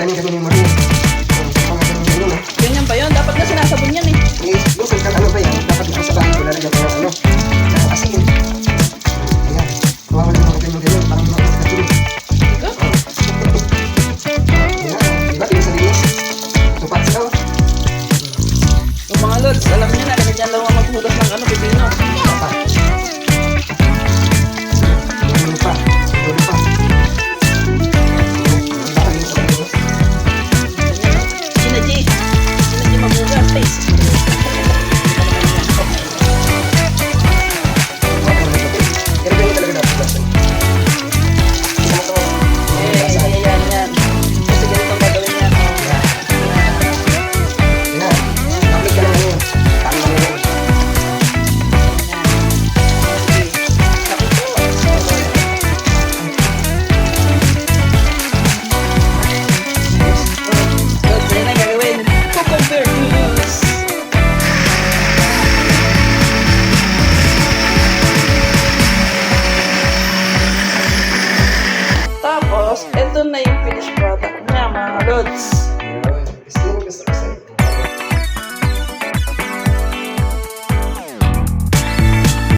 ganin mo rin. Pangaganin. Ganyan ba yun? Dapat na sinasabon yan eh. Yung kung ano ba yan, dapat nakasabahan ko lalagyan ko ng ano. Asin. Ayan. Kuha mo lang mga ganyan, parang mga katulog. Ayan. Diba, linis. Tupat sila. Yung mga lods, alam niyo na, ganyan lang ang maghugas ng ano, pipino. Tupat. Siguro pa. Sina G maghugas, please. Pero ganyan talaga dapat gasin. Yan. Kasi ganito ang gagawin yan. Ayan. Upload ka lang ngayon. Tama na ngayon. Yan ang gagawin. Cucumber juice. Tapos, ito na yung finished product niya, mga lods.